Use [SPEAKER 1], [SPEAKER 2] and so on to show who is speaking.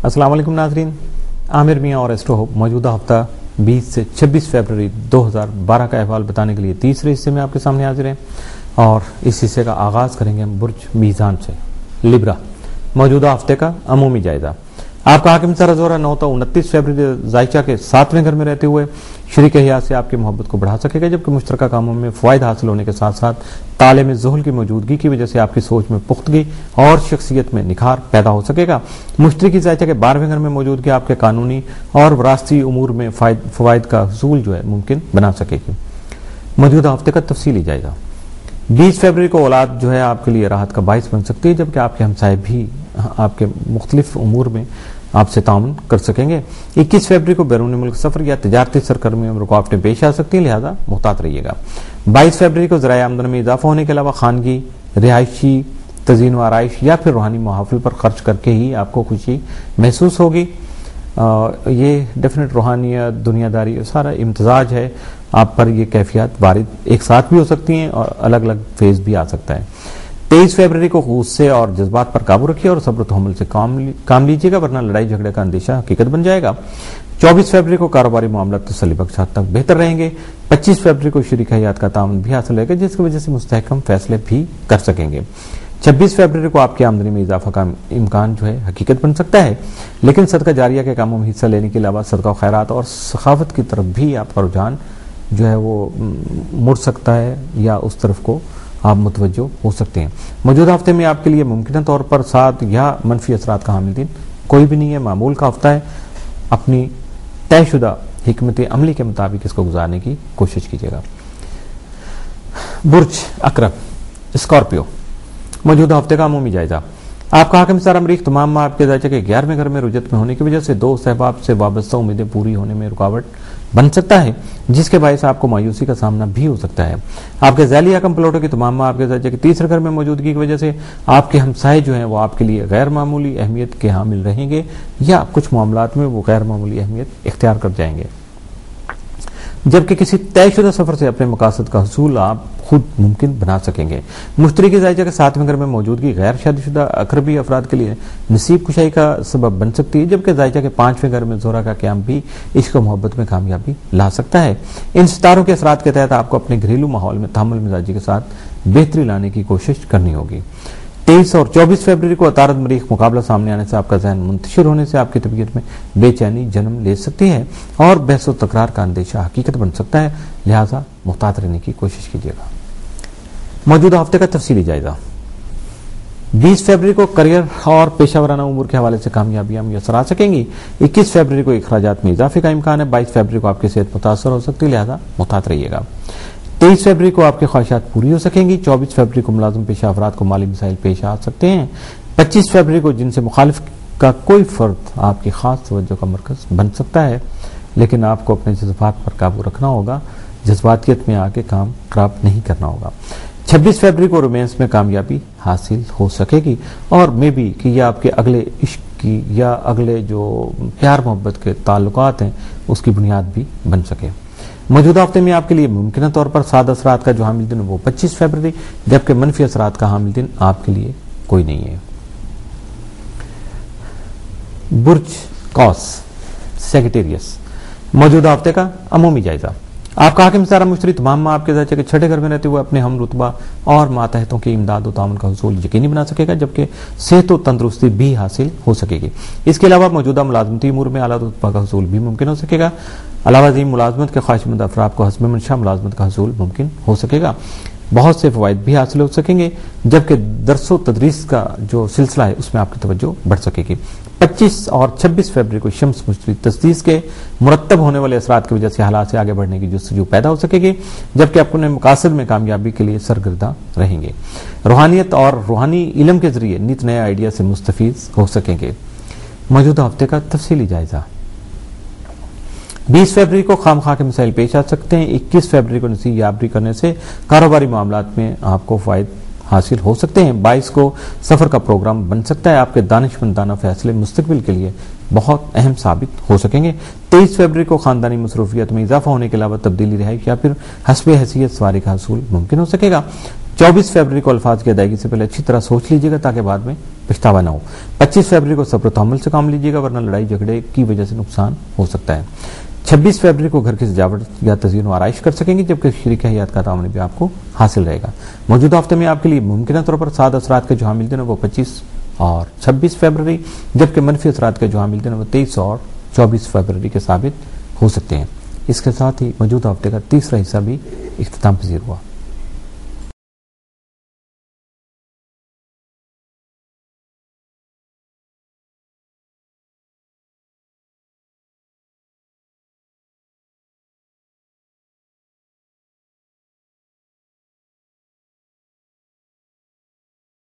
[SPEAKER 1] अस्सलाम वालेकुम नाज़रीन, आमिर मियाँ और एस्ट्रो होप मौजूदा हफ्ता 20 से 26 फरवरी 2012 का अहवाल बताने के लिए तीसरे हिस्से में आपके सामने हाजिर हैं और इस हिस्से का आगाज़ करेंगे हम बुर्ज मीज़ान से। लिब्रा मौजूदा हफ्ते का अमूमी जायजा। आपका हाकिम सारा जोरा 9 तो 29 फरवरी जायचा के 7वें घर में रहते हुए शरीक हयात से आपकी मोहब्बत को बढ़ा सकेगा, जबकि मुश्तरका कामों में फ़ायदा हासिल होने के साथ साथ ताले में ज़ुहल की मौजूदगी की वजह से आपकी सोच में पुख्तगी और शख्सियत में निखार पैदा हो सकेगा। मुश्तरी की जायचा के 12वें घर में मौजूदगी आपके कानूनी और वरासती उमूर में फ़वाइद का हसूल जो है मुमकिन बना सकेगी। मौजूदा हफ्ते का तफसीली जायजा। 20 फरवरी को औलाद जो है आपके लिए राहत का बाइस बन सकती है, जबकि आपके हमसाए भी आपके मुख्तलिफ उमूर में आपसे ताउन कर सकेंगे। 21 फरवरी को बैरून मुल्क सफर या तिजारती सरगर्मियों में रुकावटें पेश आ सकती हैं, लिहाजा मुहतात रहिएगा। 22 फरवरी को ज़राए आमदनी में इजाफा होने के अलावा खानगी, रिहायशी, तज़ीन व आराइश या फिर रूहानी महाफिल पर खर्च करके ही आपको खुशी महसूस होगी। ये डेफिनेट रूहानियत, दुनियादारी सारा इम्तजाज है आप पर। ये कैफियत वारिद एक साथ भी हो सकती हैं और अलग अलग फेज भी आ सकता है। 23 फरवरी को गुस्से और जज्बात पर काबू रखिए और सब्र तहम्मुल से काम लीजिएगा, वरना लड़ाई झगड़े का अंदेशा हकीकत बन जाएगा। 24 फरवरी को कारोबारी मामला तसल्ली बख्श हद तक बेहतर रहेंगे। 25 फरवरी को शरीक हयात का ताउन भी हासिल होगा, जिसकी वजह से मुस्तहकम फैसले भी कर सकेंगे। 26 फरवरी को आपकी आमदनी में इजाफा का इम्कान जो है हकीकत बन सकता है, लेकिन सदका जारिया के कामों में हिस्सा लेने के अलावा सदका खैरात और सखावत की तरफ भी आपका रुझान जो है वो मुड़ सकता है या उस तरफ को आप मुतवज्जो हो सकते हैं। मौजूदा हफ्ते में आपके लिए मुमकिन तौर पर साद या मनफी असरात का हामिल दिन कोई भी नहीं है, मामूल का हफ्ता है। अपनी तयशुदा हिकमत अमली के मुताबिक इसको गुजारने की कोशिश कीजिएगा। बुर्ज अकरब स्कॉर्पियो मौजूदा हफ्ते का अमूमी जायजा। आपका हाकिम सारा मरीख तमाम माह आपके जायचे के 11वें घर में रुजत में होने की वजह से दोस्त अहबाब से वाबस्ता उम्मीदें पूरी होने में रुकावट बन सकता है, जिसके बायस आपको मायूसी का सामना भी हो सकता है। आपके ज़ैली हकम प्लॉटों की तमाम माह आपके जायचे के तीसरे घर में मौजूदगी की वजह से आपके हमसाए जो हैं वो आपके लिए गैर मामूली अहमियत के हामिल रहेंगे या कुछ मामलात में वो गैर मामूली अहमियत इख्तियार कर जाएंगे, जबकि किसी तयशुदा सफर से अपने मकासद का हसूल आप खुद मुमकिन बना सकेंगे। मुश्तरी की जायचा के 7वें घर में मौजूदगी गैर शादीशुदा अकरबी अफराद के लिए नसीब कुशाई का सबब बन सकती है, जबकि जायचा के 5वें घर में जोरा का क्याम भी इश्क मोहब्बत में कामयाबी ला सकता है। इन सितारों के असरात के तहत आपको अपने घरेलू माहौल में तहम्मुल मिजाजी के साथ बेहतरी लाने की कोशिश करनी होगी। 23 और 24 फरवरी को अतारद मरीख मुकाबला सामने आने से आपका जहन मुंतशिर होने से आपकी तबीयत में बेचैनी जन्म ले सकती है और बहस व तकरार का अंदेशा हकीकत बन सकता है, लिहाजा मुहतात रहने की कोशिश कीजिएगा। मौजूदा हफ्ते का तफसीली जायजा। 20 फरवरी को करियर और पेशा वराना उमूर के हवाले से कामयाबियां मुयसर आ सकेंगी। 21 फरवरी को अखराजात में इजाफे का इम्कान है। 22 फरवरी को आपकी सेहत मुतासर हो सकती है, लिहाजा मुहतात रहिएगा। 23 फरवरी को आपकी ख्वाहिशात पूरी हो सकेंगी। 24 फरवरी को मुलाजिम पेशा अफराद को माली मसाइल पेश आ सकते हैं। 25 फरवरी को जिनसे मुखालिफ का कोई फर्द आपकी खास तवज्जो का मरकज बन सकता है, लेकिन आपको अपने जज्बात पर काबू रखना होगा, जज्बातियत में आके काम खराब नहीं करना होगा। 26 फरवरी को रोमांस में कामयाबी हासिल हो सकेगी और मे बी कि यह आपके अगले इश्क की या अगले जो प्यार मोहब्बत के ताल्लुकात हैं उसकी बुनियाद भी बन सके। मौजूदा हफ्ते में आपके लिए मुमकिन तौर पर साद असरात का जो हामिल दिन वो 25 फरवरी, जबकि मनफी असरात का हामिल दिन आपके लिए कोई नहीं है। बुर्ज कौस सेक्रेटेरियस मौजूदा हफ्ते का अमूमी जायजा। आपका हाकिम सारा मुश्तरी तमाम माह आपके जायचे के 6ठे घर में रहते हुए अपने हम रुतबा और मातहतों की इमदाद और ताउन का हसूल यकीनी बना सकेगा, जबकि सेहत और तंदुरुस्ती भी हासिल हो सकेगी। इसके अलावा मौजूदा मुलाजमती उमूर में आला रुतबा का हसूल भी मुमकिन हो सकेगा। अलावा ज़ीम मुलाजमत के ख्वाहिशमंद अफराद को हस्ब मंशा मुलाजमत का हसूल मुमकिन हो सकेगा। बहुत से फ़वाइद भी हासिल हो सकेंगे, जबकि दरसो तदरीस का जो सिलसिला है उसमें आपकी तवज्जो बढ़ सकेगी। 25 और 26 फरवरी को शम्स मुश्तरी तस्दीस के मुरतब होने वाले असरात की वजह से हालात से आगे बढ़ने की जुस्तजू पैदा हो सकेगी, जबकि अपने मकासद में कामयाबी के लिए सरगर्दा रहेंगे। रूहानियत और रूहानी इल्म के जरिए नित नए आइडिया से मुस्तफीद हो सकेंगे। मौजूदा हफ्ते का तफसीली जायजा। 20 फरवरी को खामखा के मसाइल पेश आ सकते हैं। 21 फरवरी को नसीब याबरी करने से कारोबारी मामलात में आपको फायद हासिल हो सकते हैं। 22 को सफर का प्रोग्राम बन सकता है। आपके दानिशमंदाना फैसले मुस्तकबिल के लिए बहुत अहम साबित हो सकेंगे। 23 फरवरी को खानदानी मसरूफियत में इजाफा होने के अलावा तब्दीली रिहाइश या फिर हस्ब हैसियत सवारी का हसूल मुमकिन हो सकेगा। 24 फरवरी को अल्फाज की अदायगी से पहले अच्छी तरह सोच लीजिएगा ताकि बाद में पछतावा ना हो। 25 फरवरी को सब्र तहम्मुल से काम लीजिएगा वरना लड़ाई झगड़े की वजह से नुकसान हो सकता है। 26 फरवरी को घर की सजावट या तज़यीन व आराइश कर सकेंगे जबकि शरीक हयात का ताउन भी आपको हासिल रहेगा। मौजूदा हफ्ते में आपके लिए मुमकिन तौर पर साद असरात के जो हामिल दिन वो 25 और 26 फरवरी, जबकि मनफी असरात के जो हामिल दिन वो 23 और 24 फरवरी के साबित हो सकते हैं। इसके साथ ही मौजूदा हफ्ते का तीसरा हिस्सा भी इख्तिताम पजीर हुआ।